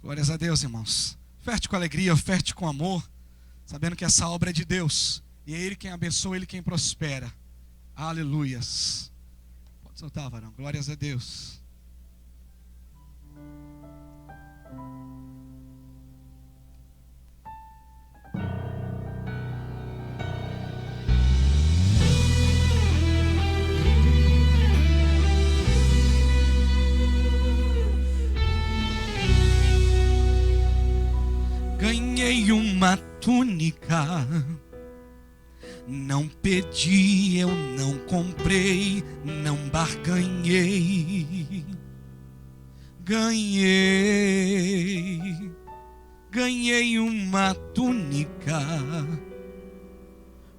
Glórias a Deus, irmãos. Oferte com alegria, oferte com amor, sabendo que essa obra é de Deus. E é Ele quem abençoa, Ele quem prospera. Aleluias. Pode soltar, varão. Glórias a Deus. Ganhei uma túnica, não pedi, eu não comprei, não barganhei. Ganhei uma túnica,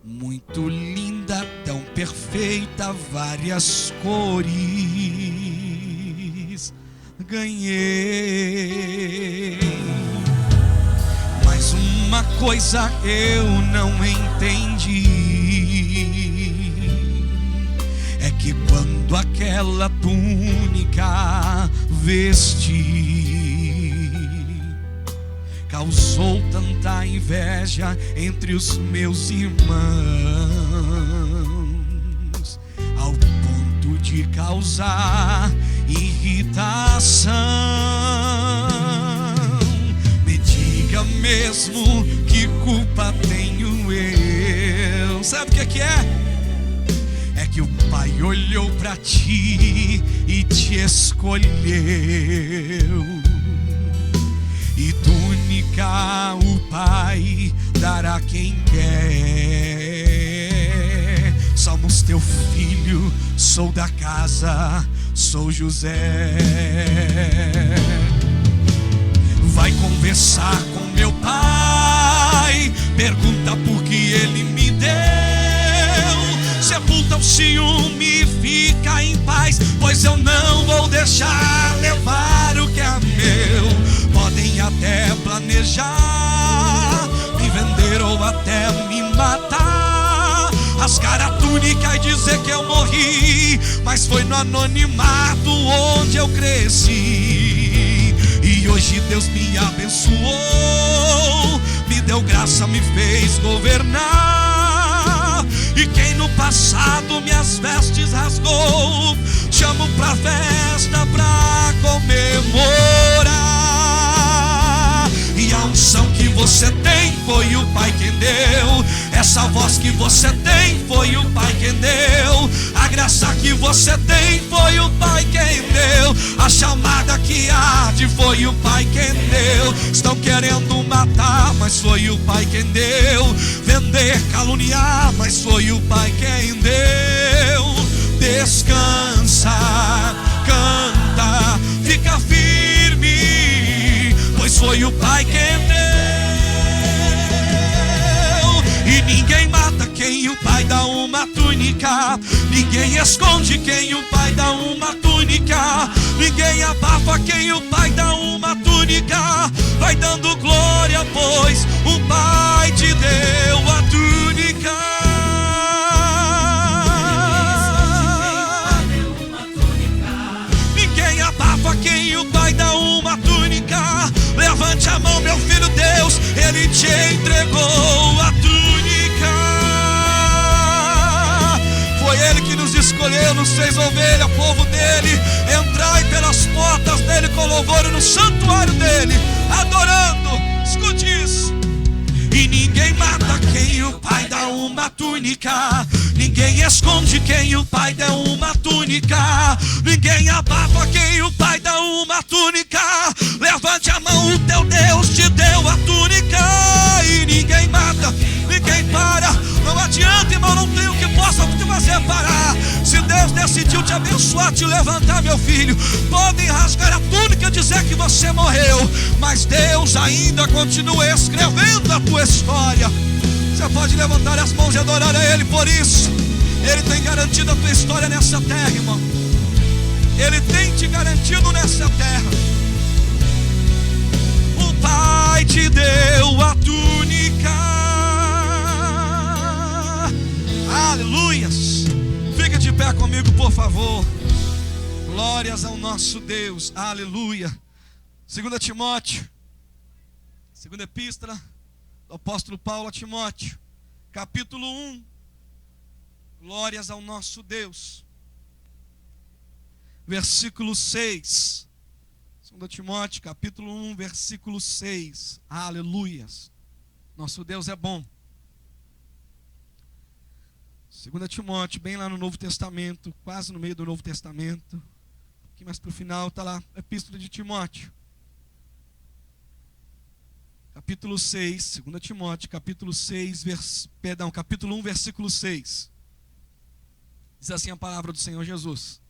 muito linda, tão perfeita, várias cores. Ganhei. Mas uma coisa eu não entendi, é que quando aquela túnica vesti, causou tanta inveja entre os meus irmãos, ao ponto de causar irritação. Mesmo que culpa tenho eu. Sabe o que é? É que o Pai olhou pra ti e te escolheu, e túnica o Pai dará quem quer. Somos teu filho, sou da casa, sou José. Vai conversar com meu pai, pergunta por que ele me deu. Sepulta o ciúme e fica em paz, pois eu não vou deixar levar o que é meu. Podem até planejar me vender ou até me matar, rasgar a túnica e dizer que eu morri, mas foi no anonimato onde eu cresci. E hoje Deus me abençoou, me deu graça, me fez governar. E quem no passado minhas vestes rasgou, chamo pra festa pra comemorar. E a unção que você tem foi o Pai quem deu. Essa voz que você tem foi o Pai quem deu. A graça que você tem foi o Pai quem deu. A chamada que arde foi o Pai quem deu. Estão querendo matar, mas foi o Pai quem deu. Vender, caluniar, mas foi o Pai quem deu. Descansa, canta, fica firme, pois foi o Pai quem deu. E ninguém mata quem o Pai dá uma túnica, ninguém esconde quem o Pai dá uma túnica, ninguém abafa quem o Pai dá uma túnica. Vai dando glória, pois o Pai te deu a túnica. Ninguém abafa quem o Pai dá uma túnica. Levante a mão, meu filho, Deus, Ele te entregou a túnica. Foi Ele que nos escolheu, nos fez ovelha, povo dele. Entrai pelas portas dele com louvor no santuário dele, adorando. Escute isso. E ninguém mata quem o Pai dá uma túnica, ninguém esconde quem o Pai dá uma túnica, ninguém abafa quem o Pai dá uma túnica. Levante a mão, o teu Deus te deu a túnica. E ninguém mata, ninguém para. Não adianta, irmão, não tem o que possa te fazer parar. Se Deus decidiu te abençoar, te levantar, meu filho, podem rasgar a túnica e dizer que você morreu, mas Deus ainda continua escrevendo a tua história. Você pode levantar as mãos e adorar a Ele por isso. Ele tem garantido a tua história nessa terra, irmão. Ele tem te garantido nessa terra. O Pai te deu a túnica. Aleluias. Fica de pé comigo, por favor. Glórias ao nosso Deus. Aleluia. 2 Timóteo Segunda epístola do apóstolo Paulo a Timóteo, capítulo 1. Glórias ao nosso Deus. Versículo 6. 2 Timóteo, capítulo 1, versículo 6. Aleluias. Nosso Deus é bom. 2 Timóteo, bem lá no Novo Testamento, quase no meio do Novo Testamento. Um pouquinho mais para o final, está lá a epístola de Timóteo. Capítulo 6, 2 Timóteo, capítulo 6, capítulo 1, versículo 6. Diz assim a palavra do Senhor Jesus: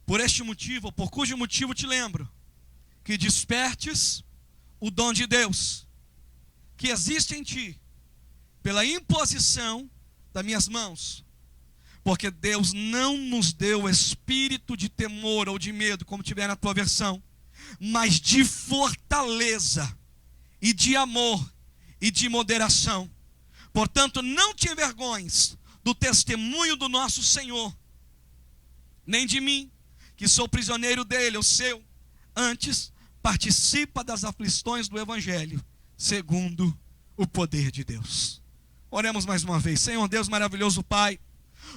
por este motivo, por cujo motivo te lembro, que despertes o dom de Deus, que existe em ti, pela imposição das minhas mãos. Porque Deus não nos deu espírito de temor ou de medo, como tiver na tua versão, mas de fortaleza, e de amor, e de moderação. Portanto, não te envergonhes do testemunho do nosso Senhor, nem de mim, que sou prisioneiro dele, o seu. Antes, participa das aflições do Evangelho, segundo o poder de Deus. Oremos mais uma vez. Senhor Deus maravilhoso Pai,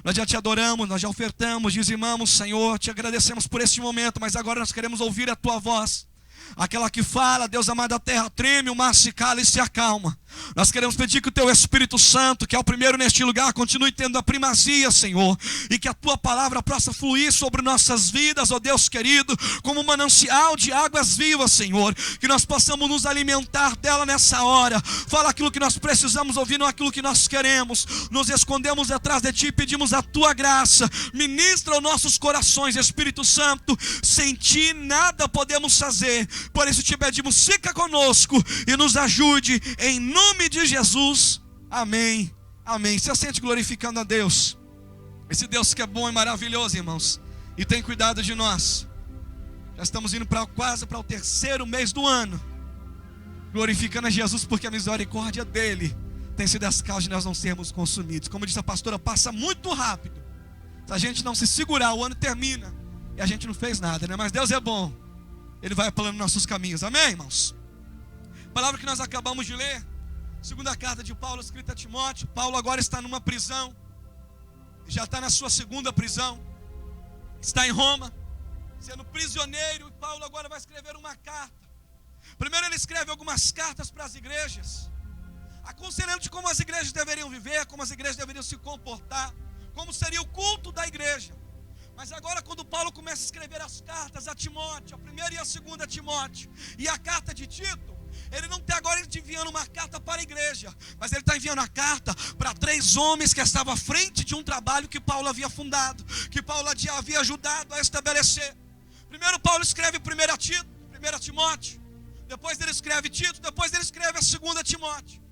nós já te adoramos, nós já ofertamos, dizimamos, Senhor, te agradecemos por este momento, mas agora nós queremos ouvir a tua voz. Aquela que fala, Deus amado, a terra treme, o mar se cala e se acalma. Nós queremos pedir que o teu Espírito Santo, que é o primeiro neste lugar, continue tendo a primazia, Senhor, e que a tua palavra possa fluir sobre nossas vidas, ó Deus querido, como um manancial de águas vivas, Senhor, que nós possamos nos alimentar dela nessa hora. Fala aquilo que nós precisamos ouvir, não aquilo que nós queremos. Nos escondemos atrás de ti e pedimos a tua graça. Ministra os nossos corações, Espírito Santo. Sem ti nada podemos fazer. Por isso te pedimos, fica conosco e nos ajude, em nome de Jesus, amém, amém. Se assente glorificando a Deus, esse Deus que é bom e maravilhoso, irmãos, e tem cuidado de nós. Já estamos indo quase para o terceiro mês do ano, glorificando a Jesus, porque a misericórdia dele tem sido as causas de nós não sermos consumidos. Como disse a pastora, passa muito rápido. Se a gente não se segurar, o ano termina e a gente não fez nada, né? Mas Deus é bom, ele vai aplanando nossos caminhos, amém, irmãos? A palavra que nós acabamos de ler, segunda carta de Paulo escrita a Timóteo. Paulo agora está numa prisão, já está na sua segunda prisão, está em Roma, sendo prisioneiro, e Paulo agora vai escrever uma carta. Primeiro ele escreve algumas cartas para as igrejas, aconselhando de como as igrejas deveriam viver, como as igrejas deveriam se comportar, como seria o culto da igreja. Mas agora, quando Paulo começa a escrever as cartas a Timóteo, a primeira e a segunda a Timóteo, e a carta de Tito, ele não está agora enviando uma carta para a igreja, mas ele está enviando a carta para 3 homens que estavam à frente de um trabalho que Paulo havia fundado, que Paulo havia ajudado a estabelecer. Primeiro Paulo escreve 1 Timóteo, depois ele escreve Tito, depois ele escreve a segunda Timóteo.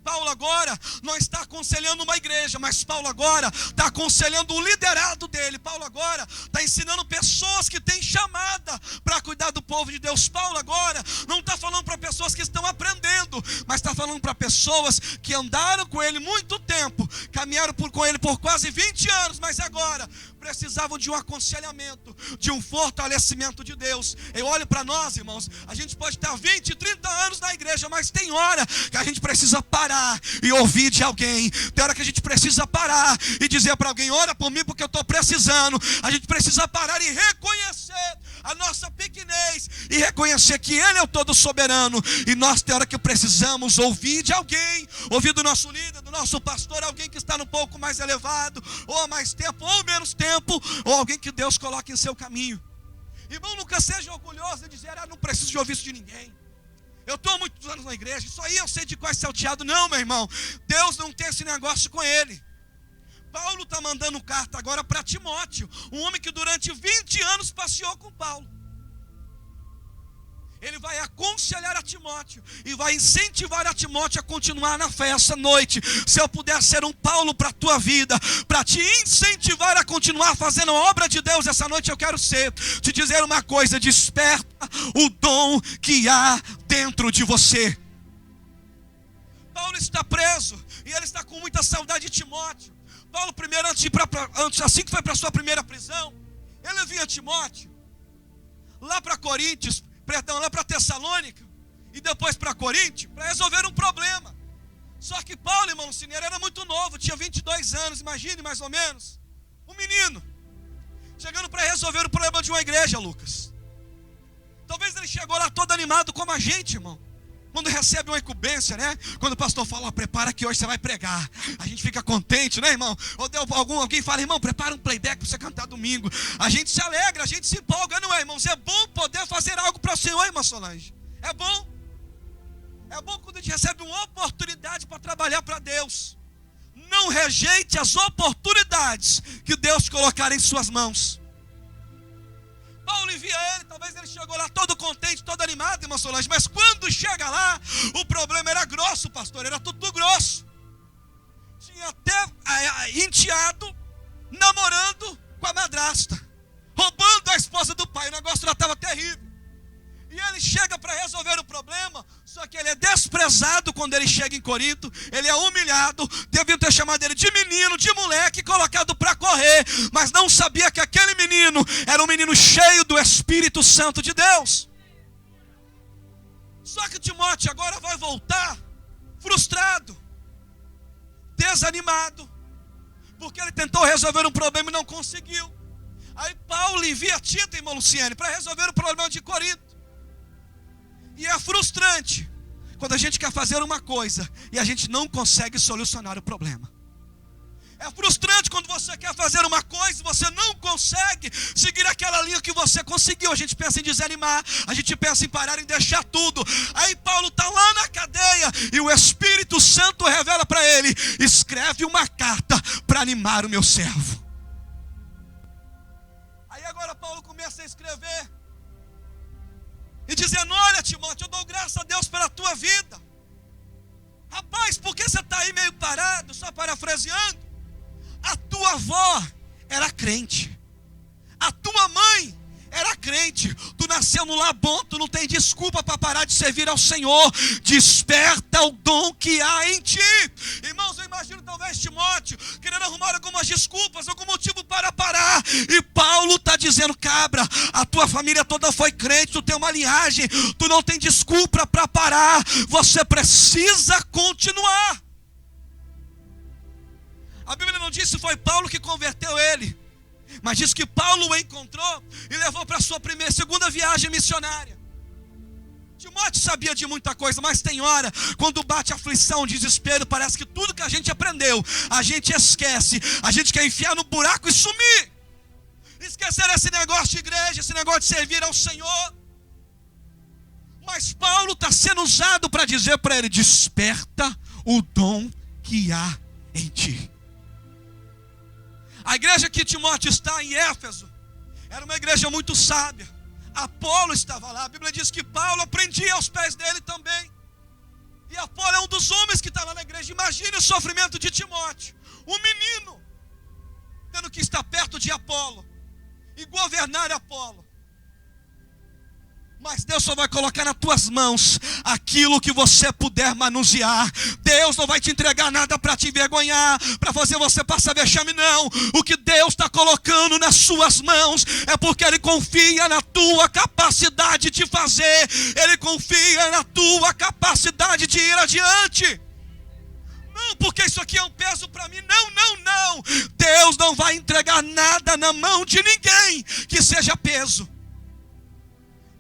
Paulo agora não está aconselhando uma igreja, mas Paulo agora está aconselhando o liderado dele. Paulo agora está ensinando pessoas que têm chamada para cuidar do povo de Deus. Paulo agora não está falando para pessoas que estão aprendendo, mas está falando para pessoas que andaram com ele muito tempo, caminharam com ele por quase 20 anos, mas agora precisavam de um aconselhamento, de um fortalecimento de Deus. Eu olho para nós, irmãos, a gente pode estar 20, 30 anos na igreja, mas tem hora que a gente precisa parar e ouvir de alguém. Tem hora que a gente precisa parar e dizer para alguém, ora por mim porque eu estou precisando. A gente precisa parar e reconhecer a nossa pequenez e reconhecer que Ele é o todo soberano. E nós tem hora que precisamos ouvir de alguém, ouvir do nosso líder, do nosso pastor, alguém que está no pouco mais elevado, ou há mais tempo, ou menos tempo, ou alguém que Deus coloque em seu caminho. Irmão, nunca seja orgulhoso de dizer, não preciso de ouvir isso de ninguém. Eu estou há muitos anos na igreja, isso aí eu sei de qual é salteado. Não, meu irmão, Deus não tem esse negócio com ele. Paulo está mandando carta agora para Timóteo, um homem que durante 20 anos passeou com Paulo. Ele vai aconselhar a Timóteo e vai incentivar a Timóteo a continuar na fé essa noite. Se eu puder ser um Paulo para a tua vida, para te incentivar a continuar fazendo a obra de Deus essa noite, eu quero te dizer uma coisa: desperta o dom que há dentro de você. Paulo está preso e ele está com muita saudade de Timóteo. Paulo primeiro, assim que foi para a sua primeira prisão, ele vinha Timóteo lá para Coríntios, lá para Tessalônica, e depois para Corinto, para resolver um problema. Só que Paulo, irmão Lucínio, era muito novo, tinha 22 anos, imagine mais ou menos. Um menino, chegando para resolver o problema de uma igreja, Lucas. Talvez ele chegou lá todo animado como a gente, irmão. Quando recebe uma incumbência, né? Quando o pastor fala, prepara que hoje você vai pregar. A gente fica contente, né, irmão? Ou alguém fala, irmão, prepara um playback para você cantar domingo. A gente se alegra, a gente se empolga, não é, irmãos? É bom poder fazer algo para o Senhor, irmã Solange. É bom. É bom quando a gente recebe uma oportunidade para trabalhar para Deus. Não rejeite as oportunidades que Deus colocar em suas mãos. Paulo envia ele, talvez ele chegou lá todo contente, todo animado, irmã Solange, mas quando chega lá, o problema era grosso, pastor, era tudo grosso. Tinha até enteado, namorando com a madrasta, roubando a esposa do pai, o negócio já estava terrível. E ele chega para resolver o problema, só que ele é desprezado quando ele chega em Corinto, ele é humilhado, deviam ter chamado ele de menino, de moleque, colocado para correr, mas não sabia que aquele menino era um menino cheio do Espírito Santo de Deus. Só que Timóteo agora vai voltar frustrado, desanimado, porque ele tentou resolver um problema e não conseguiu. Aí Paulo envia Tito, irmão Luciane, para resolver o problema de Corinto. E é frustrante quando a gente quer fazer uma coisa e a gente não consegue solucionar o problema. É frustrante quando você quer fazer uma coisa e você não consegue seguir aquela linha que você conseguiu. A gente pensa em desanimar, a gente pensa em parar, em deixar tudo. Aí Paulo está lá na cadeia e o Espírito Santo revela para ele: escreve uma carta para animar o meu servo. Aí agora Paulo começa a escrever e dizendo: olha, Timóteo, eu dou graças a Deus pela tua vida. Rapaz, por que você está aí meio parado, só parafraseando? A tua avó era crente, a tua mãe era crente, tu nasceu no lar bom, tu não tem desculpa para parar de servir ao Senhor. Desperta o dom que há em ti. Irmãos, eu imagino talvez Timóteo querendo arrumar algumas desculpas, algum motivo para parar, e Paulo está dizendo: cabra, a tua família toda foi crente, tu tem uma linhagem, tu não tem desculpa para parar, você precisa continuar. A Bíblia não diz se foi Paulo que converteu ele, mas diz que Paulo o encontrou e levou para a sua segunda viagem missionária. Timóteo sabia de muita coisa, mas tem hora, quando bate aflição, desespero, parece que tudo que a gente aprendeu, a gente esquece, a gente quer enfiar no buraco e sumir. Esquecer esse negócio de igreja, esse negócio de servir ao Senhor. Mas Paulo está sendo usado para dizer para ele: desperta o dom que há em ti. A igreja que Timóteo está em Éfeso era uma igreja muito sábia. Apolo estava lá. A Bíblia diz que Paulo aprendia aos pés dele também. E Apolo é um dos homens que está lá na igreja. Imagine o sofrimento de Timóteo, um menino tendo que estar perto de Apolo e governar Apolo. Mas Deus só vai colocar nas tuas mãos aquilo que você puder manusear. Deus não vai te entregar nada para te envergonhar, para fazer você passar vexame, não. O que Deus está colocando nas suas mãos é porque Ele confia na tua capacidade de fazer. Ele confia na tua capacidade de ir adiante. Não, porque isso aqui é um peso para mim. Não. Deus não vai entregar nada na mão de ninguém que seja peso.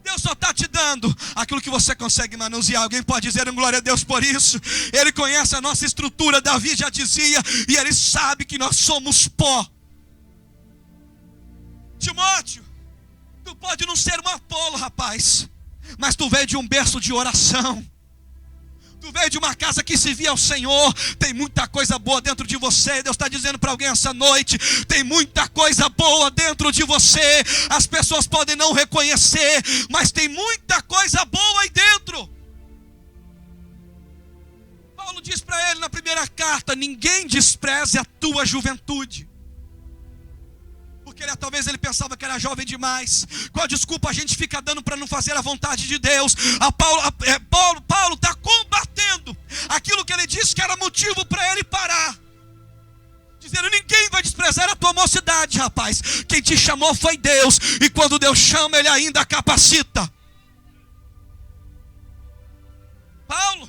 Deus só está te dando aquilo que você consegue manusear. Alguém pode dizer um glória a Deus por isso? Ele conhece a nossa estrutura. Davi já dizia, e ele sabe que nós somos pó. Timóteo, tu pode não ser um Apolo, rapaz, mas tu veio de um berço de oração. Tu veio de uma casa que se via ao Senhor. Tem muita coisa boa dentro de você. Deus está dizendo para alguém essa noite: tem muita coisa boa dentro de você. As pessoas podem não reconhecer, mas tem muita coisa boa aí dentro. Paulo diz para ele na primeira carta: ninguém despreze a tua juventude. Porque talvez ele pensava que era jovem demais. Qual desculpa a gente fica dando para não fazer a vontade de Deus? Paulo está combatendo aquilo que ele disse que era motivo para ele parar, dizendo: ninguém vai desprezar a tua mocidade, rapaz. Quem te chamou foi Deus, e quando Deus chama, Ele ainda capacita. Paulo.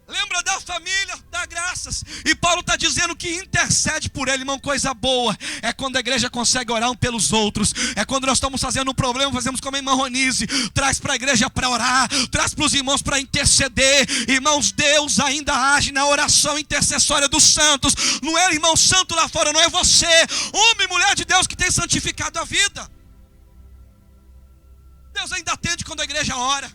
Lembra da família, dá graças. E Paulo está dizendo que intercede por ele, irmão. Coisa boa é quando a igreja consegue orar um pelos outros. É quando nós estamos fazendo um problema, fazemos como a irmã Ronise, traz para a igreja para orar, traz para os irmãos para interceder. Irmãos, Deus ainda age na oração intercessória dos santos. Não é irmão santo lá fora, não é você, homem e mulher de Deus, que tem santificado a vida. Deus ainda atende quando a igreja ora.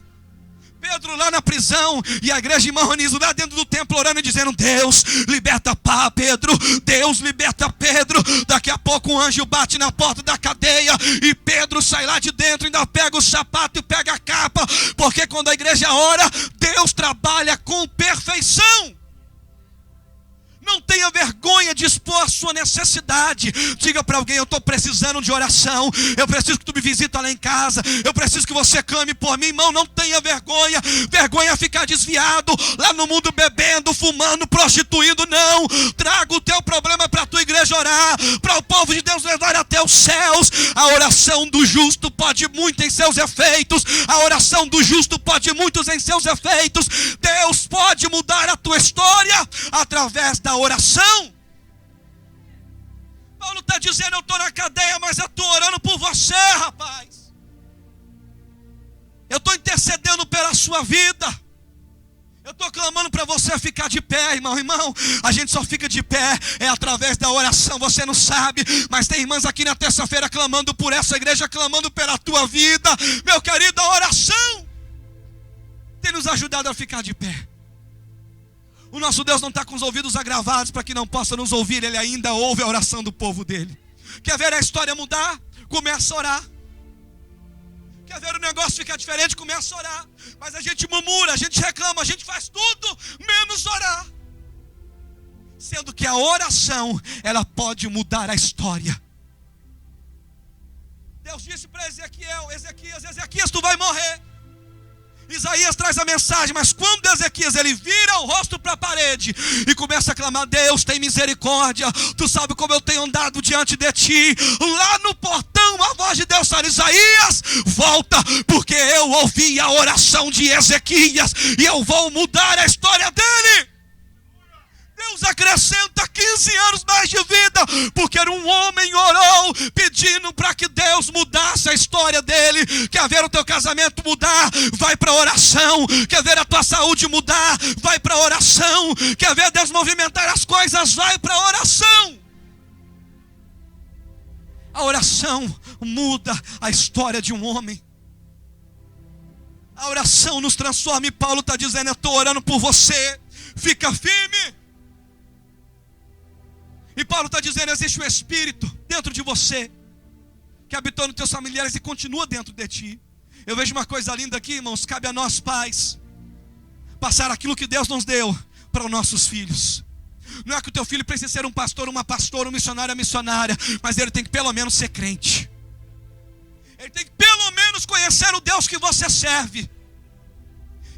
Pedro lá na prisão, e a igreja irmã Ronise lá dentro do templo orando e dizendo: Deus, liberta Pedro, Deus, liberta Pedro. Daqui a pouco um anjo bate na porta da cadeia, e Pedro sai lá de dentro, ainda pega o sapato e pega a capa, porque quando a igreja ora, Deus trabalha com perfeição. Não tenha vergonha de expor a sua necessidade. Diga para alguém: eu estou precisando de oração. Eu preciso que tu me visita lá em casa. Eu preciso que você clame por mim. Irmão, não tenha vergonha. Vergonha é ficar desviado lá no mundo, bebendo, fumando, prostituindo. Não. Traga o teu problema para a tua igreja orar, para o povo de Deus levar até os céus. A oração do justo pode muito em seus efeitos. A oração do justo pode muitos em seus efeitos. Deus pode mudar a tua história através da oração. Paulo está dizendo: eu estou na cadeia, mas eu estou orando por você, rapaz. Eu estou intercedendo pela sua vida. Eu estou clamando para você ficar de pé, irmão. Irmão, a gente só fica de pé através da oração. Você não sabe, mas tem irmãs aqui na terça-feira clamando por essa igreja, clamando pela tua vida. Meu querido, a oração tem nos ajudado a ficar de pé. O nosso Deus não está com os ouvidos agravados para que não possa nos ouvir. Ele ainda ouve a oração do povo dele. Quer ver a história mudar? Começa a orar. Quer ver o negócio ficar diferente? Começa a orar. Mas a gente murmura, a gente reclama, a gente faz tudo menos orar. Sendo que a oração, ela pode mudar a história. Deus disse para Ezequias, tu vai morrer. Isaías traz a mensagem, mas quando Ezequias ele vira o rosto para a parede e começa a clamar: Deus, tem misericórdia, tu sabe como eu tenho andado diante de ti. Lá no portão a voz de Deus fala: Isaías, volta, porque eu ouvi a oração de Ezequias e eu vou mudar a história dele. Deus acrescenta 15 anos mais de vida, porque era um homem orou, pedindo para que Deus mudasse a história dele. Quer ver o teu casamento mudar? Vai para a oração. Quer ver a tua saúde mudar? Vai para a oração. Quer ver Deus movimentar as coisas? Vai para a oração. A oração muda a história de um homem. A oração nos transforma, e Paulo está dizendo: eu estou orando por você, fica firme. E Paulo está dizendo: existe um Espírito dentro de você, que habitou nos teus familiares e continua dentro de ti. Eu vejo uma coisa linda aqui, irmãos. Cabe a nós pais passar aquilo que Deus nos deu para os nossos filhos. Não é que o teu filho precisa ser um pastor, uma pastora, um missionário, uma missionária, mas ele tem que pelo menos ser crente. Ele tem que pelo menos conhecer o Deus que você serve.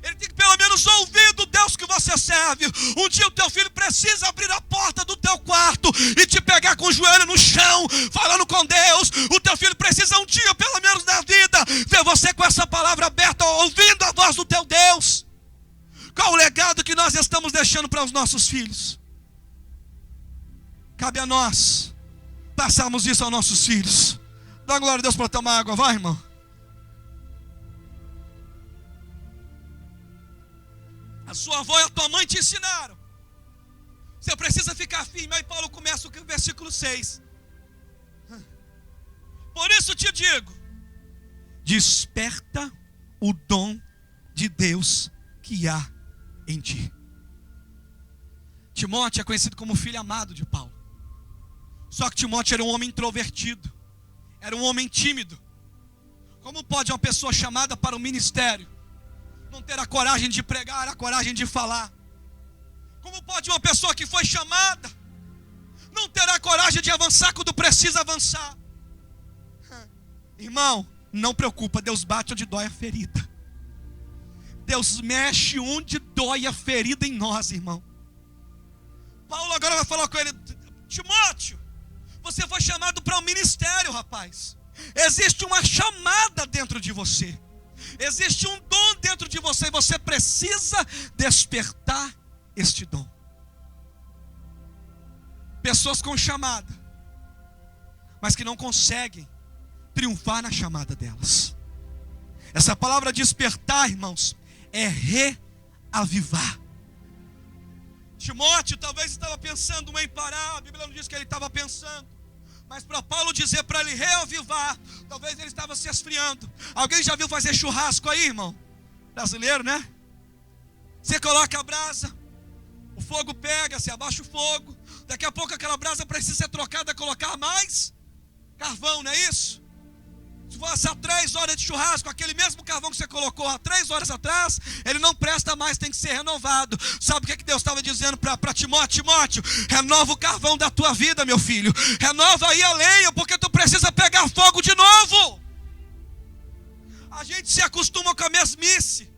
Ele tem que pelo menos ouvir do Deus que você serve. Um dia o teu filho precisa abrir a porta do teu quarto e te pegar com o joelho no chão, falando com Deus. O teu filho precisa um dia, pelo menos na vida, ver você com essa palavra aberta, ouvindo a voz do teu Deus. Qual o legado que nós estamos deixando para os nossos filhos? Cabe a nós passarmos isso aos nossos filhos. Dá glória a Deus para tomar água, vai, irmão. A sua avó e a tua mãe te ensinaram. Você precisa ficar firme. Aí Paulo começa o versículo 6. Por isso te digo: desperta o dom de Deus que há em ti. Timóteo é conhecido como filho amado de Paulo. Só que Timóteo era um homem introvertido, era um homem tímido. Como pode uma pessoa chamada para o ministério não ter a coragem de pregar, a coragem de falar? Como pode uma pessoa que foi chamada não ter a coragem de avançar quando precisa avançar? Irmão, não preocupa, Deus bate onde dói a ferida. Deus mexe onde dói a ferida em nós, irmão. Paulo agora vai falar com ele: Timóteo, você foi chamado para um ministério, rapaz. Existe uma chamada dentro de você. Existe um dom dentro de você e você precisa despertar este dom. Pessoas com chamada, mas que não conseguem triunfar na chamada delas. Essa palavra despertar, irmãos, é reavivar. Timóteo talvez estava pensando em parar, a Bíblia não diz que ele estava pensando, mas para Paulo dizer para ele reavivar, talvez ele estava se esfriando. Alguém já viu fazer churrasco aí, irmão? Brasileiro, né? Você coloca a brasa, o fogo pega, você abaixa o fogo, daqui a pouco aquela brasa precisa ser trocada, colocar mais carvão, não é isso? Se passar 3 horas de churrasco, aquele mesmo carvão que você colocou há 3 horas atrás, ele não presta mais, tem que ser renovado. Sabe o que Deus estava dizendo para Timóteo? Timóteo, renova o carvão da tua vida, meu filho. Renova aí a lenha, porque tu precisa pegar fogo de novo. A gente se acostuma com a mesmice.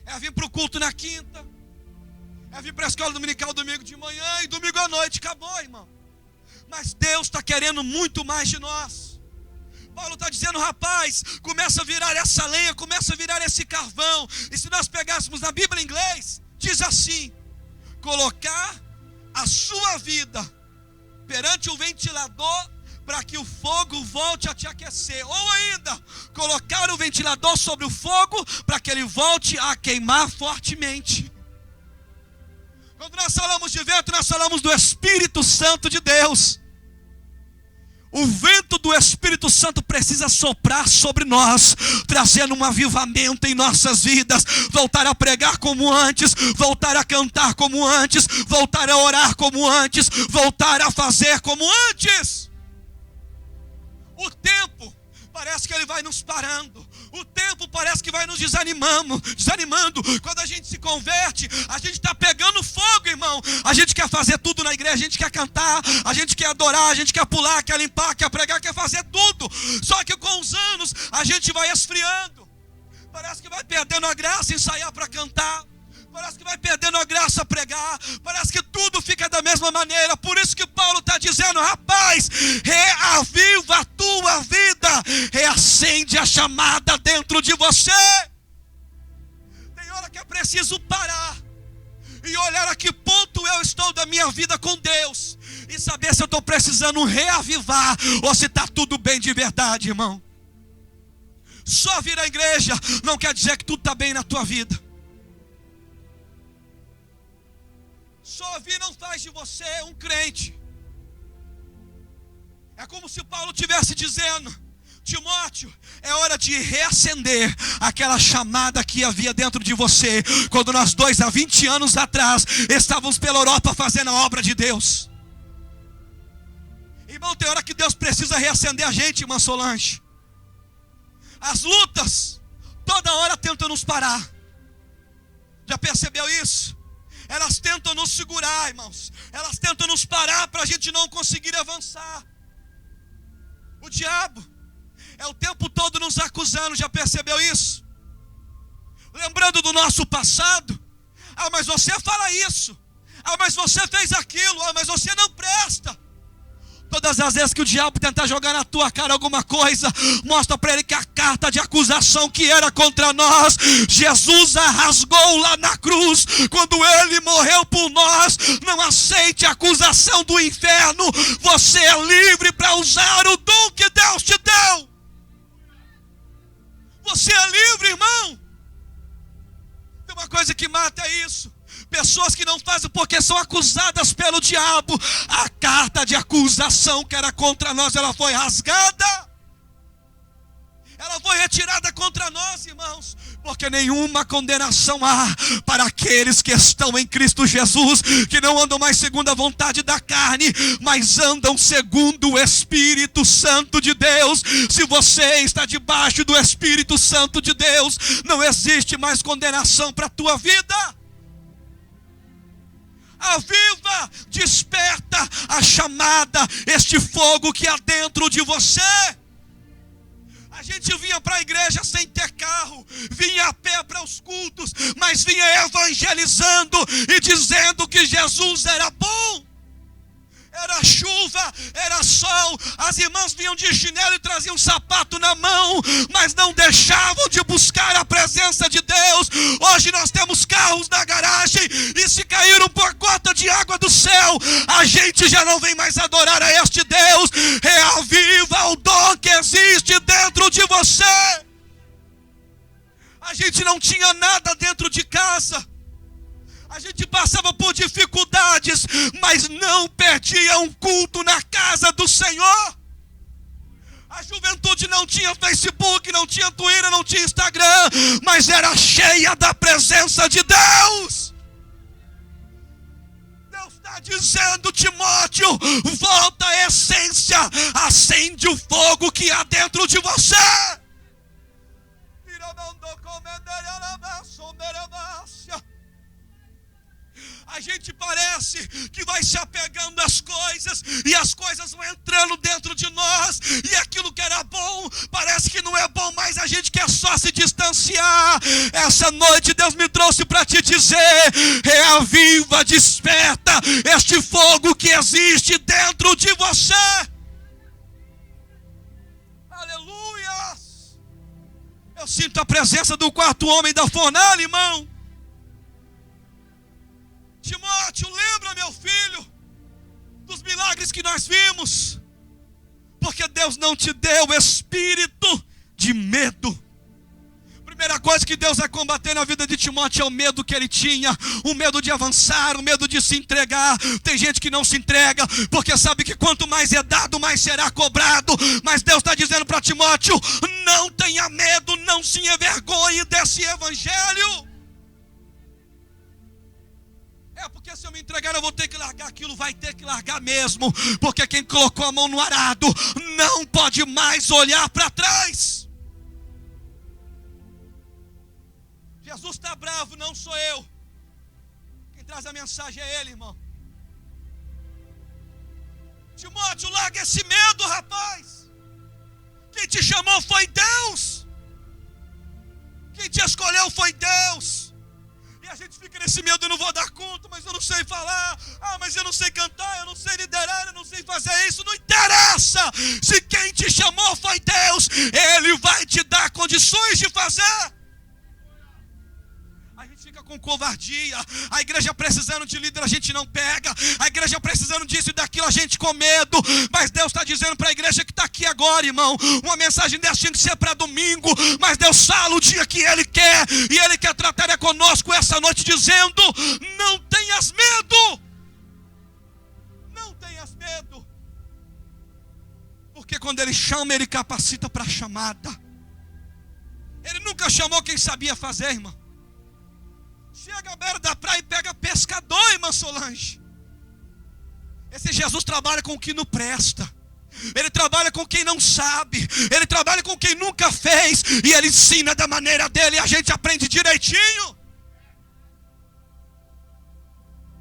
É vir para o culto na quinta, é vir para a escola dominical domingo de manhã e domingo à noite, acabou, irmão. Mas Deus está querendo muito mais de nós. Paulo está dizendo, rapaz, começa a virar essa lenha, começa a virar esse carvão. E se nós pegássemos na Bíblia em inglês, diz assim: colocar a sua vida perante o ventilador para que o fogo volte a te aquecer. Ou ainda, colocar o ventilador sobre o fogo para que ele volte a queimar fortemente. Quando nós falamos de vento, nós falamos do Espírito Santo de Deus. O vento do Espírito Santo precisa soprar sobre nós, trazendo um avivamento em nossas vidas. Voltar a pregar como antes, voltar a cantar como antes, voltar a orar como antes, voltar a fazer como antes. O tempo parece que ele vai nos parando. O tempo parece que vai nos desanimando. Quando a gente se converte, a gente está pegando fogo, irmão. A gente quer fazer tudo na igreja, a gente quer cantar, a gente quer adorar, a gente quer pular, quer limpar, quer pregar, quer fazer tudo. Só que com os anos a gente vai esfriando. Parece que vai perdendo a graça em ensaiar para cantar. Parece que vai perdendo a graça a pregar. Parece que tudo fica da mesma maneira. Por isso que Paulo está dizendo, rapaz, reaviva a tua vida, reacende a chamada dentro de você. Tem hora que é preciso parar e olhar a que ponto eu estou da minha vida com Deus, e saber se eu estou precisando reavivar ou se está tudo bem de verdade, irmão. Só vir à igreja não quer dizer que tudo está bem na tua vida. Só ouvir não faz de você um crente. É como se Paulo estivesse dizendo, Timóteo, é hora de reacender aquela chamada que havia dentro de você, quando nós dois, há 20 anos atrás, estávamos pela Europa fazendo a obra de Deus. Irmão, tem hora que Deus precisa reacender a gente, irmã Solange. As lutas, toda hora tentam nos parar. Já percebeu isso? Elas tentam nos segurar, irmãos. Elas tentam nos parar para a gente não conseguir avançar. O diabo é o tempo todo nos acusando, já percebeu isso? Lembrando do nosso passado. Ah, mas você fala isso. Ah, mas você fez aquilo. Ah, mas você não presta. Todas as vezes que o diabo tentar jogar na tua cara alguma coisa, mostra para ele que a carta de acusação que era contra nós, Jesus a rasgou lá na cruz, quando ele morreu por nós. Não aceite a acusação do inferno. Você é livre para usar o dom que Deus te deu. Você é livre, irmão. Tem uma coisa que mata isso. Pessoas que não fazem porque são acusadas pelo diabo. A carta de acusação que era contra nós, ela foi rasgada. Ela foi retirada contra nós, irmãos. Porque nenhuma condenação há para aqueles que estão em Cristo Jesus, que não andam mais segundo a vontade da carne, mas andam segundo o Espírito Santo de Deus. Se você está debaixo do Espírito Santo de Deus, não existe mais condenação para a tua vida. Aviva, desperta a chamada, este fogo que há dentro de você. A gente vinha para a igreja sem ter carro, vinha a pé para os cultos, mas vinha evangelizando e dizendo que Jesus era bom. Era chuva, era sol, as irmãs vinham de chinelo e traziam um sapato na mão, mas não deixavam de buscar a presença de Deus. Hoje nós temos carros na garagem, e se cair uma gota de água do céu, a gente já não vem mais adorar a este Deus. Reaviva o dom que existe dentro de você. A gente não tinha nada dentro de casa, a gente passava por dificuldades, mas não perdia um culto na casa do Senhor. A juventude não tinha Facebook, não tinha Twitter, não tinha Instagram, mas era cheia da presença de Deus. Deus está dizendo: Timóteo, volta à essência, acende o fogo que há dentro de você. A gente parece que vai se apegando às coisas, e as coisas vão entrando dentro de nós, e aquilo que era bom parece que não é bom mais, a gente quer só se distanciar. Essa noite Deus me trouxe para te dizer: reaviva, desperta este fogo que existe dentro de você. Aleluia! Eu sinto a presença do quarto homem da fornalha, irmão. Timóteo, lembra, meu filho, dos milagres que nós vimos, porque Deus não te deu espírito de medo. Primeira coisa que Deus vai combater na vida de Timóteo é o medo que ele tinha, o medo de avançar, o medo de se entregar. Tem gente que não se entrega, porque sabe que quanto mais é dado, mais será cobrado. Mas Deus está dizendo para Timóteo: não tenha medo, não se envergonhe desse evangelho. Porque se eu me entregar, eu vou ter que largar aquilo, vai ter que largar mesmo, porque quem colocou a mão no arado não pode mais olhar para trás. Jesus está bravo, não sou eu. Quem traz a mensagem é Ele, irmão. Timóteo, larga esse medo, rapaz. Quem te chamou foi Deus. Quem te escolheu foi Deus. E a gente fica nesse medo: eu não vou dar conta, mas eu não sei falar, mas eu não sei cantar, eu não sei liderar, eu não sei fazer isso. Não interessa, se quem te chamou foi Deus, Ele vai te dar condições de fazer. A gente fica com covardia, a igreja precisando de líder, a gente não pega, a igreja precisando disso e daquilo, a gente com medo. Mas Deus está dizendo para a igreja que está aqui agora, irmão, uma mensagem dessa tinha que ser para domingo, mas Deus fala o dia que Ele quer, e Ele quer tratar conosco essa noite dizendo: não tenhas medo, não tenhas medo, porque quando Ele chama, Ele capacita para a chamada. Ele nunca chamou quem sabia fazer, irmão. Chega à beira da praia e pega pescador, irmã Solange. Esse Jesus trabalha com o que não presta. Ele trabalha com quem não sabe. Ele trabalha com quem nunca fez. E Ele ensina da maneira dele, e a gente aprende direitinho.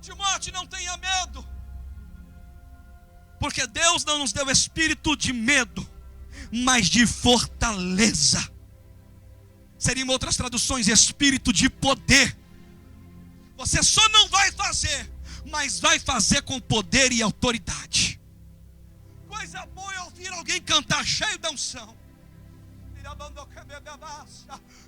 Timóteo, não tenha medo, porque Deus não nos deu espírito de medo, mas de fortaleza. Seria, em outras traduções, espírito de poder. Você só não vai fazer, mas vai fazer com poder e autoridade. Coisa boa é ouvir alguém cantar cheio da unção.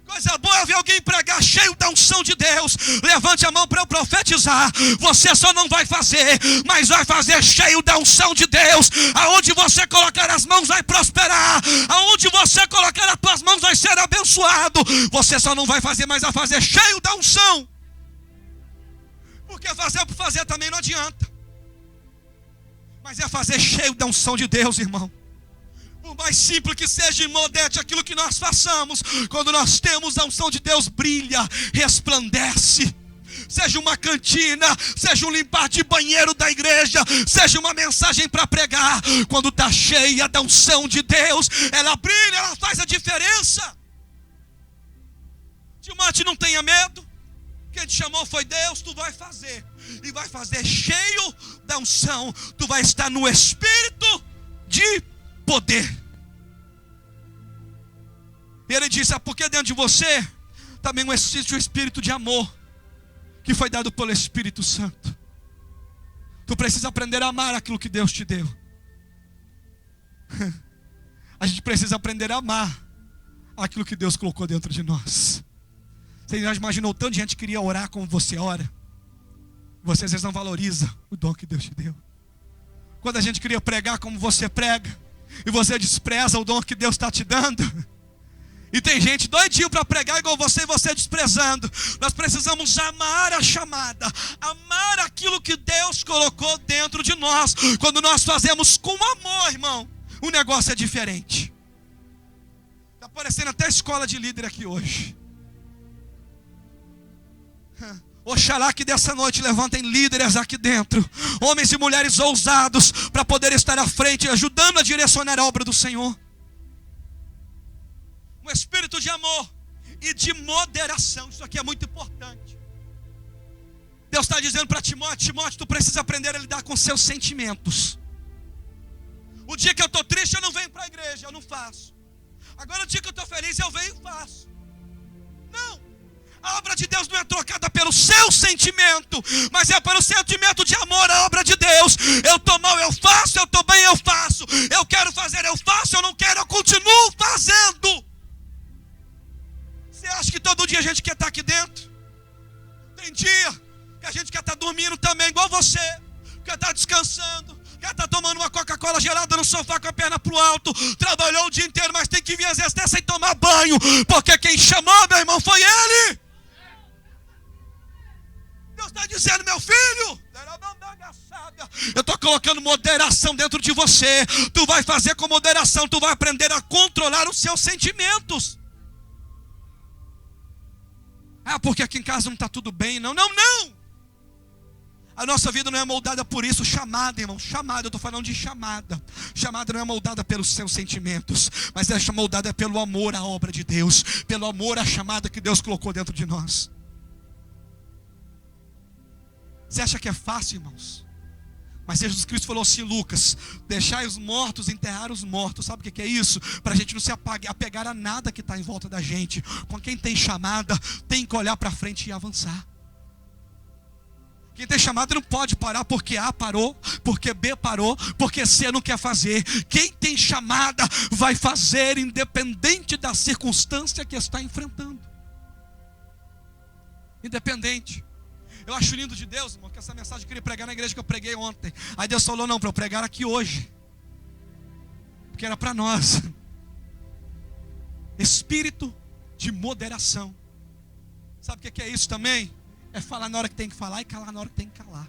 Coisa boa é ouvir alguém pregar cheio da unção de Deus. Levante a mão para eu profetizar. Você só não vai fazer, mas vai fazer cheio da unção de Deus. Aonde você colocar as mãos vai prosperar. Aonde você colocar as suas mãos vai ser abençoado. Você só não vai fazer, mas vai fazer cheio da unção. Porque fazer por fazer também não adianta. Mas é fazer cheio da unção de Deus, irmão. Por mais simples que seja, imodete aquilo que nós façamos, quando nós temos a unção de Deus, brilha, resplandece. Seja uma cantina, seja um limpar de banheiro da igreja, seja uma mensagem para pregar, quando está cheia da unção de Deus, ela brilha, ela faz a diferença. Timóteo, não tenha medo. Quem te chamou foi Deus, tu vai fazer. E vai fazer cheio da unção. Tu vai estar no espírito de poder. E ele diz: porque dentro de você também existe o espírito de amor, que foi dado pelo Espírito Santo. Tu precisa aprender a amar aquilo que Deus te deu. A gente precisa aprender a amar aquilo que Deus colocou dentro de nós. Você já imaginou tanto de gente que queria orar como você ora? Você às vezes não valoriza o dom que Deus te deu. Quando a gente queria pregar como você prega, e você despreza o dom que Deus está te dando. E tem gente doidinho para pregar igual você, e você desprezando. Nós precisamos amar a chamada, amar aquilo que Deus colocou dentro de nós. Quando nós fazemos com amor, irmão, o negócio é diferente. Está parecendo até escola de líder aqui hoje. Oxalá que dessa noite levantem líderes aqui dentro, homens e mulheres ousados, para poder estar à frente, ajudando a direcionar a obra do Senhor. Um espírito de amor e de moderação, isso aqui é muito importante. Deus está dizendo para Timóteo: Timóteo, tu precisa aprender a lidar com seus sentimentos. O dia que eu estou triste, eu não venho para a igreja, eu não faço. Agora o dia que eu estou feliz, eu venho e faço. Não. A obra de Deus não é trocada pelo seu sentimento, mas é pelo sentimento de amor à obra de Deus. Eu estou mal, eu faço. Eu estou bem, eu faço. Eu quero fazer, eu faço. Eu não quero, eu continuo fazendo. Você acha que todo dia a gente quer estar aqui dentro? Tem dia que a gente quer estar dormindo também, igual você. Quer estar descansando, quer estar tomando uma Coca-Cola gelada no sofá com a perna pro alto. Trabalhou o dia inteiro, mas tem que vir às vezes até sem tomar banho, porque quem chamou, meu irmão, foi Ele. Deus está dizendo: meu filho, eu estou colocando moderação dentro de você. Tu vai fazer com moderação, tu vai aprender a controlar os seus sentimentos. Ah, porque aqui em casa não está tudo bem. Não. A nossa vida não é moldada por isso. Chamada, irmão, chamada, eu estou falando de chamada. Chamada não é moldada pelos seus sentimentos, mas é moldada pelo amor à obra de Deus, pelo amor à chamada que Deus colocou dentro de nós. Você acha que é fácil, irmãos? Mas Jesus Cristo falou assim, Lucas: deixai os mortos enterrar os mortos. Sabe o que é isso? Para a gente não se apegar a nada que está em volta da gente. Com quem tem chamada, tem que olhar para frente e avançar. Quem tem chamada não pode parar porque A parou, porque B parou, porque C não quer fazer. Quem tem chamada vai fazer independente da circunstância que está enfrentando. Independente. Eu acho lindo de Deus, irmão, que essa mensagem eu queria pregar na igreja que eu preguei ontem. Aí Deus falou: não, para eu pregar aqui hoje, porque era para nós. Espírito de moderação. Sabe o que é isso também? É falar na hora que tem que falar e calar na hora que tem que calar.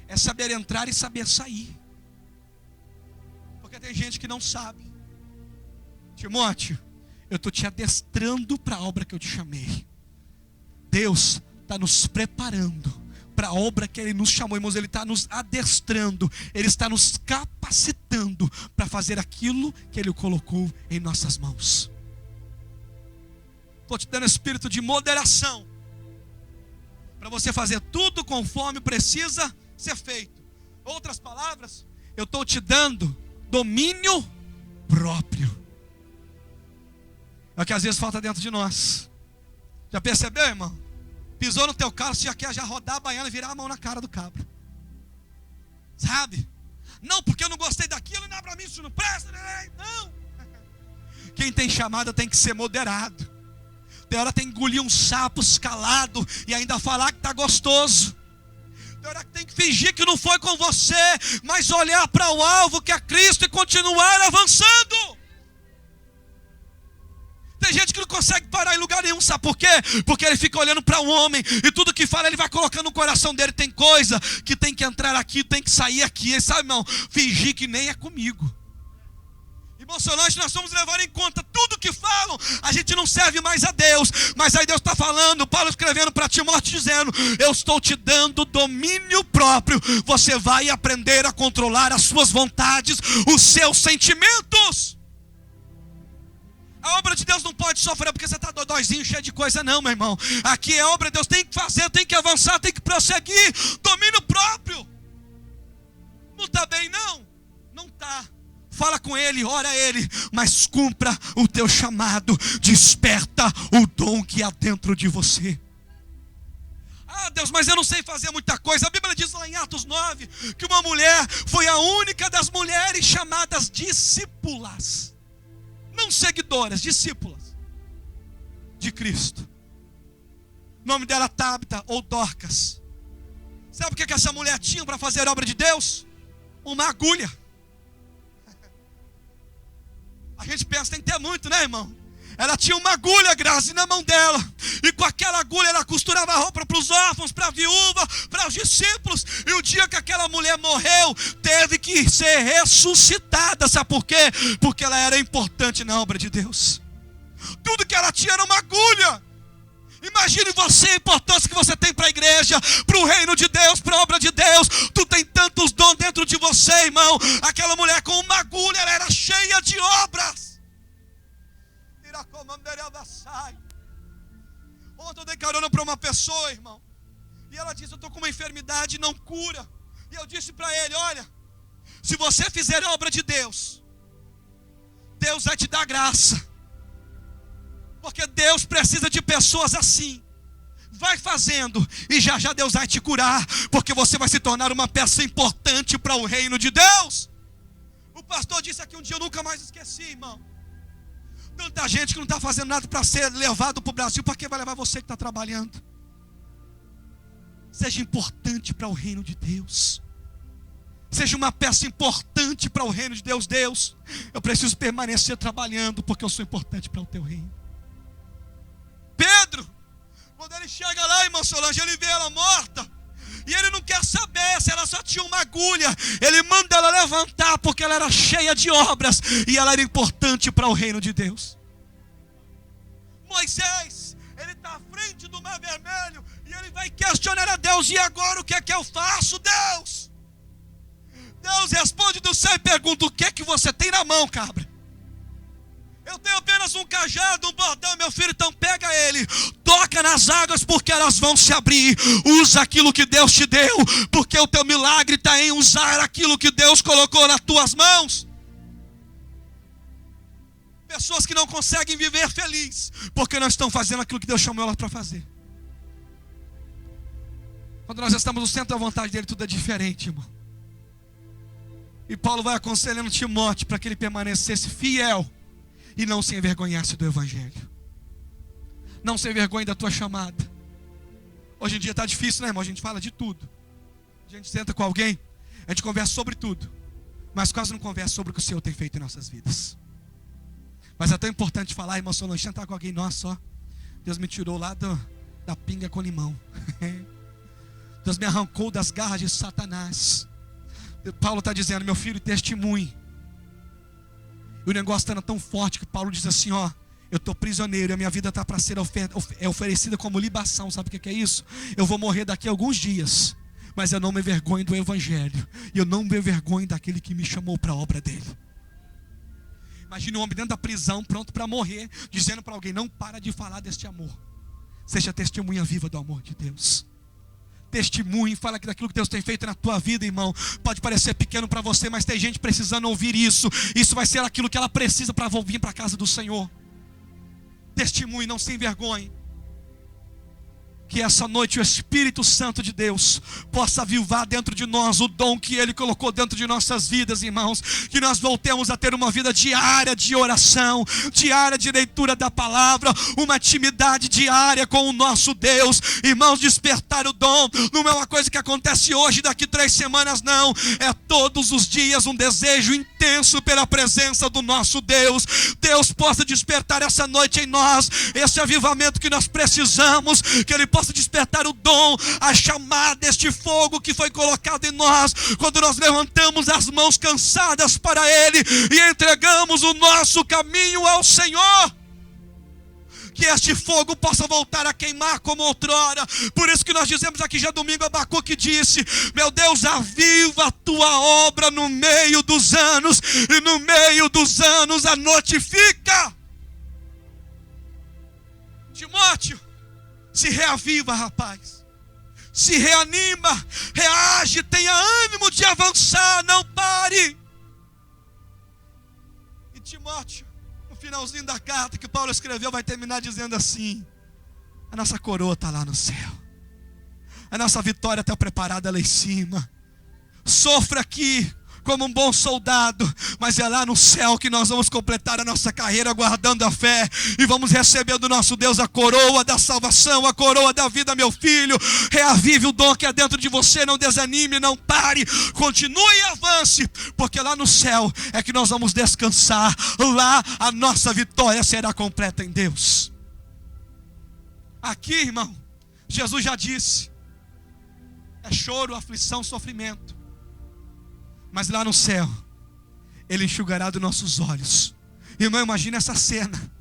É saber entrar e saber sair. Porque tem gente que não sabe. Timóteo, eu estou te adestrando para a obra que eu te chamei. Deus está nos preparando para a obra que Ele nos chamou, irmãos. Ele está nos adestrando, Ele está nos capacitando para fazer aquilo que Ele colocou em nossas mãos. Estou te dando espírito de moderação, para você fazer tudo conforme precisa ser feito. Outras palavras, eu estou te dando domínio próprio. É o que às vezes falta dentro de nós. Já percebeu, irmão? Pisou no teu carro, você já quer rodar a baiana e virar a mão na cara do cabra. Sabe? Não, porque eu não gostei daquilo, não é para mim, isso não presta. Não. Quem tem chamada tem que ser moderado. Tem hora tem que engolir uns sapos calado e ainda falar que está gostoso. Tem hora que tem que fingir que não foi com você, mas olhar para o alvo que é Cristo e continuar avançando. Tem gente que não consegue parar em lugar nenhum, sabe por quê? Porque ele fica olhando para o homem, e tudo que fala ele vai colocando no coração dele. Tem coisa que tem que entrar aqui, tem que sair aqui. Ele sabe, irmão, fingir que nem é comigo. Emocionante, nós vamos levar em conta tudo que falam. A gente não serve mais a Deus, mas aí Deus está falando, Paulo escrevendo para Timóteo, dizendo: eu estou te dando domínio próprio. Você vai aprender a controlar as suas vontades, os seus sentimentos. A obra de Deus não pode sofrer porque você está dodóizinho, cheio de coisa, não, meu irmão. Aqui é obra de Deus, tem que fazer, tem que avançar, tem que prosseguir. Domínio próprio. Não está bem, não? Não está. Fala com Ele, ora a Ele, mas cumpra o teu chamado. Desperta o dom que há dentro de você. Ah, Deus, mas eu não sei fazer muita coisa. A Bíblia diz lá em Atos 9 que uma mulher foi a única das mulheres chamadas discípulas, não seguidoras, discípulas de Cristo. O nome dela Tabita ou Dorcas. Sabe o que essa mulher tinha para fazer a obra de Deus? Uma agulha. A gente pensa que tem que ter muito, né, irmão? Ela tinha uma agulha, Grazi, na mão dela. E com aquela agulha ela costurava a roupa para os órfãos, para a viúva, para os discípulos. E o dia que aquela mulher morreu, teve que ser ressuscitada. Sabe por quê? Porque ela era importante na obra de Deus. Tudo que ela tinha era uma agulha. Imagine você, a importância que você tem para a igreja, para o reino de Deus, para a obra de Deus. Tu tem tantos dons dentro de você, irmão. Aquela mulher com uma agulha, ela era cheia de obras. Ontem eu dei carona para uma pessoa, irmão, e ela disse: eu estou com uma enfermidade e não cura. E eu disse para ele: olha, se você fizer a obra de Deus, Deus vai te dar graça, porque Deus precisa de pessoas assim. Vai fazendo e já já Deus vai te curar, porque você vai se tornar uma peça importante para o reino de Deus. O pastor disse aqui um dia, eu nunca mais esqueci, irmão. Tanta gente que não está fazendo nada para ser levado para o Brasil, para que vai levar você que está trabalhando? Seja importante para o reino de Deus. Seja uma peça importante para o reino de Deus. Deus, eu preciso permanecer trabalhando, porque eu sou importante para o teu reino. Pedro, quando ele chega lá, irmão Solange, ele vê ela morta. E ele não quer saber se ela só tinha uma agulha. Ele manda ela levantar, porque ela era cheia de obras e ela era importante para o reino de Deus. Moisés, ele está à frente do Mar Vermelho e ele vai questionar a Deus: e agora o que é que eu faço, Deus? Deus responde do céu e pergunta: o que é que você tem na mão, cabra? Eu tenho apenas um cajado, um bordão, meu filho. Então pega ele, toca nas águas, porque elas vão se abrir. Usa aquilo que Deus te deu, porque o teu milagre está em usar aquilo que Deus colocou nas tuas mãos. Pessoas que não conseguem viver feliz, porque não estão fazendo aquilo que Deus chamou elas para fazer. Quando nós estamos no centro da vontade dele, tudo é diferente, irmão. E Paulo vai aconselhando Timóteo para que ele permanecesse fiel e não se envergonhasse do evangelho. Não se envergonhe da tua chamada. Hoje em dia está difícil, né, irmão? A gente fala de tudo. A gente senta com alguém, a gente conversa sobre tudo, mas quase não conversa sobre o que o Senhor tem feito em nossas vidas. Mas é tão importante falar, irmão Solange, sentar com alguém: nossa, ó, Deus me tirou lá da pinga com limão. Deus me arrancou das garras de Satanás. Paulo está dizendo: meu filho, testemunhe. E o negócio está tão forte que Paulo diz assim: ó, eu estou prisioneiro e a minha vida está para ser oferecida como libação. Sabe o que é isso? Eu vou morrer daqui a alguns dias, mas eu não me envergonho do evangelho, e eu não me envergonho daquele que me chamou para a obra dele. Imagine um homem dentro da prisão, pronto para morrer, dizendo para alguém: não para de falar deste amor. Seja testemunha viva do amor de Deus. Testemunhe, fala daquilo que Deus tem feito na tua vida, irmão. Pode parecer pequeno para você, mas tem gente precisando ouvir isso. Isso vai ser aquilo que ela precisa para vir para a casa do Senhor. Testemunhe, não se envergonhe. Que essa noite o Espírito Santo de Deus possa avivar dentro de nós o dom que Ele colocou dentro de nossas vidas, irmãos. Que nós voltemos a ter uma vida diária de oração, diária de leitura da palavra, uma intimidade diária com o nosso Deus. Irmãos, despertar o dom não é uma coisa que acontece hoje, daqui 3 semanas, não. É todos os dias um desejo intenso pela presença do nosso Deus. Deus possa despertar essa noite em nós esse avivamento que nós precisamos, que Ele possa despertar o dom, a chamada, este fogo que foi colocado em nós, quando nós levantamos as mãos cansadas para Ele e entregamos o nosso caminho ao Senhor. Que este fogo possa voltar a queimar como outrora. Por isso que nós dizemos aqui já domingo, Abacuque disse: meu Deus, aviva a tua obra no meio dos anos, e no meio dos anos a notifica. Timóteo, se reaviva, rapaz. Se reanima, reage, tenha ânimo de avançar, não pare. E Timóteo, no finalzinho da carta que Paulo escreveu, vai terminar dizendo assim: a nossa coroa está lá no céu. A nossa vitória está preparada lá em cima. Sofra aqui como um bom soldado, mas é lá no céu que nós vamos completar a nossa carreira guardando a fé, e vamos receber do nosso Deus a coroa da salvação, a coroa da vida. Meu filho, reavive o dom que é dentro de você, não desanime, não pare, continue e avance, porque lá no céu é que nós vamos descansar, lá a nossa vitória será completa em Deus. Aqui, irmão, Jesus já disse, é choro, aflição, sofrimento, mas lá no céu Ele enxugará dos nossos olhos. Irmão, imagina essa cena,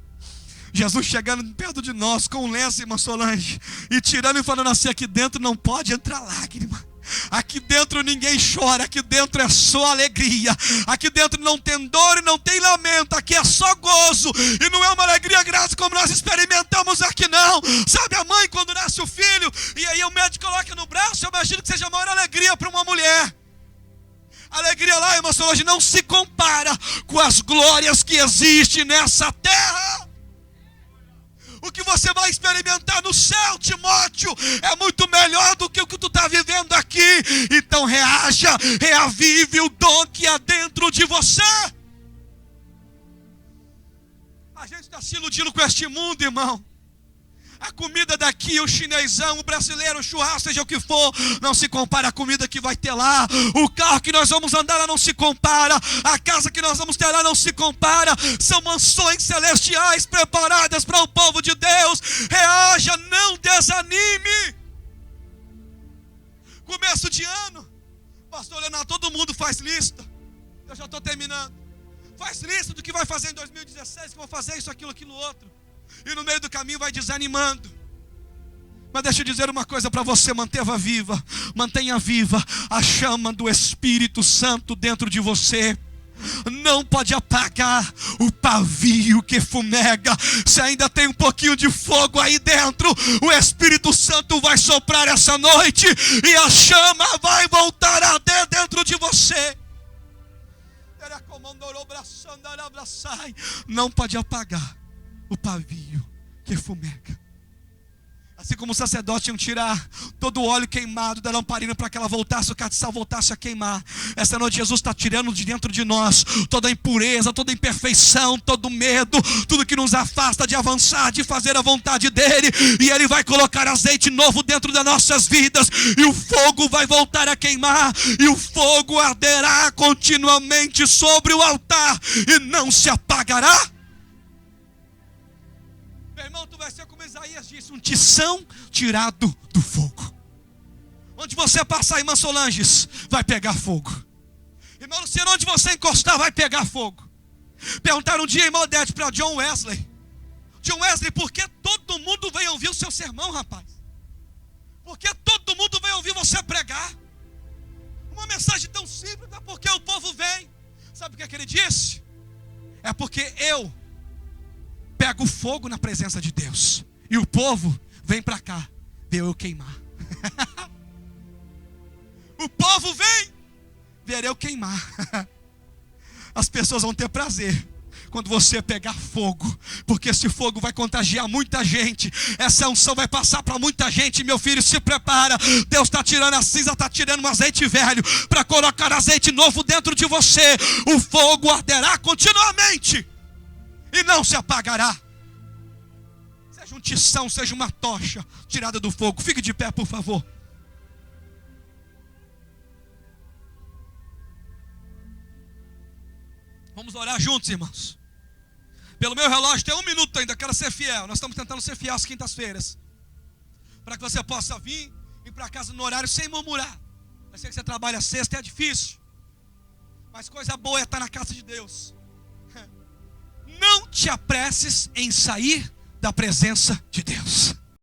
Jesus chegando perto de nós com um lenço, irmã Solange, e tirando e falando assim: aqui dentro não pode entrar lágrima, aqui dentro ninguém chora, aqui dentro é só alegria, aqui dentro não tem dor e não tem lamento, aqui é só gozo, e não é uma alegria graça como nós experimentamos aqui não. Sabe a mãe quando nasce o filho, e aí o médico coloca no braço? Eu imagino que seja a maior alegria para uma mulher. A alegria lá, irmã Solange, não se compara com as glórias que existem nessa terra. O que você vai experimentar no céu, Timóteo, é muito melhor do que o que tu está vivendo aqui. Então reaja, reavive o dom que há dentro de você. A gente está se iludindo com este mundo, irmão. A comida daqui, o chinesão, o brasileiro, o churrasco, seja o que for, não se compara à comida que vai ter lá. O carro que nós vamos andar lá não se compara. A casa que nós vamos ter lá não se compara. São mansões celestiais preparadas para o povo de Deus. Reaja, não desanime. Começo de ano, pastor Leonardo, todo mundo faz lista. Eu já estou terminando. Faz lista do que vai fazer em 2016, que vou fazer isso, aquilo, aquilo outro. E no meio do caminho vai desanimando. Mas deixa eu dizer uma coisa para você: mantenha viva a chama do Espírito Santo dentro de você. Não pode apagar o pavio que fumega. Se ainda tem um pouquinho de fogo aí dentro, o Espírito Santo vai soprar essa noite e a chama vai voltar a arder dentro de você. Não pode apagar o pavio que fumega. Assim como os sacerdotes tinham que tirar todo o óleo queimado da lamparina para que ela voltasse, o catiçal voltasse a queimar. Essa noite Jesus está tirando de dentro de nós toda a impureza, toda a imperfeição, todo o medo, tudo que nos afasta de avançar, de fazer a vontade dEle. E Ele vai colocar azeite novo dentro das nossas vidas, e o fogo vai voltar a queimar, e o fogo arderá continuamente sobre o altar e não se apagará. Meu irmão, tu vai ser como Isaías disse, um tição tirado do fogo. Onde você passar, irmã Solanges, vai pegar fogo. Irmão Luciano, onde você encostar, vai pegar fogo. Perguntaram um dia, irmão Odete, para John Wesley: John Wesley, por que todo mundo vem ouvir o seu sermão, rapaz? Por que todo mundo vem ouvir você pregar? Uma mensagem tão simples, é porque o povo vem. Sabe o que ele disse? É porque eu pego fogo na presença de Deus, e o povo vem para cá ver eu queimar. O povo vem ver eu queimar. As pessoas vão ter prazer quando você pegar fogo, porque esse fogo vai contagiar muita gente. Essa unção vai passar para muita gente. Meu filho, se prepara. Deus está tirando a cinza, está tirando um azeite velho para colocar azeite novo dentro de você. O fogo arderá continuamente e não se apagará. Seja um tição, seja uma tocha tirada do fogo. Fique de pé, por favor. Vamos orar juntos, irmãos. Pelo meu relógio tem 1 minuto ainda, quero ser fiel. Nós estamos tentando ser fiel às quintas-feiras, para que você possa vir e ir para casa no horário sem murmurar. Eu sei que você trabalha sexta, é difícil, mas coisa boa é estar na casa de Deus. Não te apresses em sair da presença de Deus.